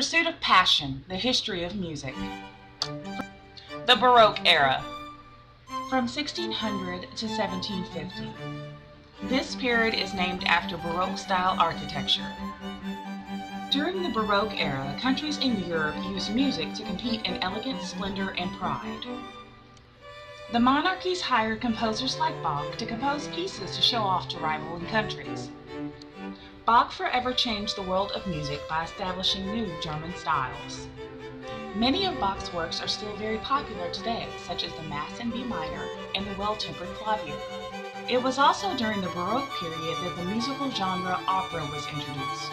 Pursuit of Passion, the History of Music. The Baroque Era, from 1600 to 1750. This period is named after Baroque-style architecture. During the Baroque era, countries in Europe used music to compete in elegance, splendor, and pride. The monarchies hired composers like Bach to compose pieces to show off to rivaling countries. Bach forever changed the world of music by establishing new German styles. Many of Bach's works are still very popular today, such as the Mass in B minor and the Well-Tempered Clavier. It was also during the Baroque period that the musical genre opera was introduced.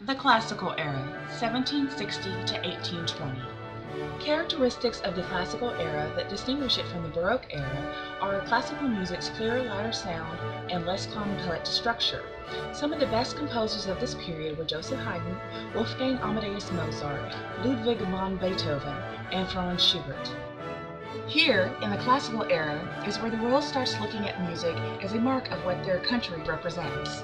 The Classical Era, 1760 to 1820. Characteristics of the Classical era that distinguish it from the Baroque era are classical music's clearer, louder sound and less complex structure. Some of the best composers of this period were Joseph Haydn, Wolfgang Amadeus Mozart, Ludwig van Beethoven, and Franz Schubert. Here, in the Classical era, is where the world starts looking at music as a mark of what their country represents.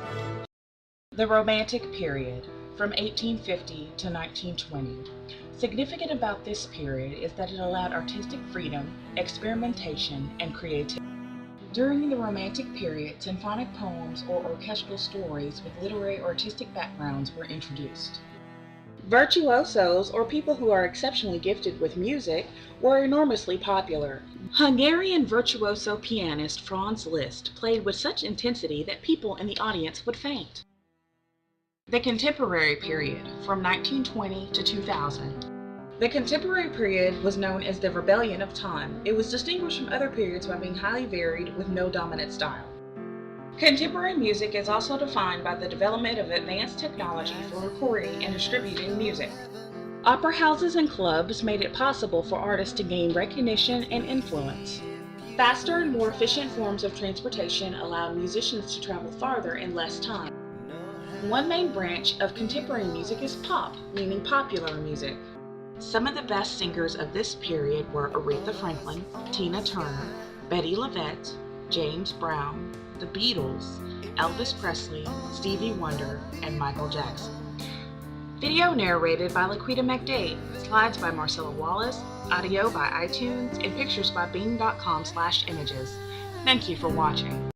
The Romantic period, from 1850 to 1920. Significant about this period is that it allowed artistic freedom, experimentation, and creativity. During the Romantic period, symphonic poems or orchestral stories with literary or artistic backgrounds were introduced. Virtuosos, or people who are exceptionally gifted with music, were enormously popular. Hungarian virtuoso pianist Franz Liszt played with such intensity that people in the audience would faint. The Contemporary period, from 1920 to 2000. The Contemporary period was known as the Rebellion of Time. It was distinguished from other periods by being highly varied with no dominant style. Contemporary music is also defined by the development of advanced technology for recording and distributing music. Opera houses and clubs made it possible for artists to gain recognition and influence. Faster and more efficient forms of transportation allowed musicians to travel farther in less time. One main branch of contemporary music is pop, meaning popular music. Some of the best singers of this period were Aretha Franklin, Tina Turner, Betty LaVette, James Brown, The Beatles, Elvis Presley, Stevie Wonder, and Michael Jackson. Video narrated by Laquita McDade, slides by Marcella Wallace, audio by iTunes, and pictures by Bing.com/images. Thank you for watching.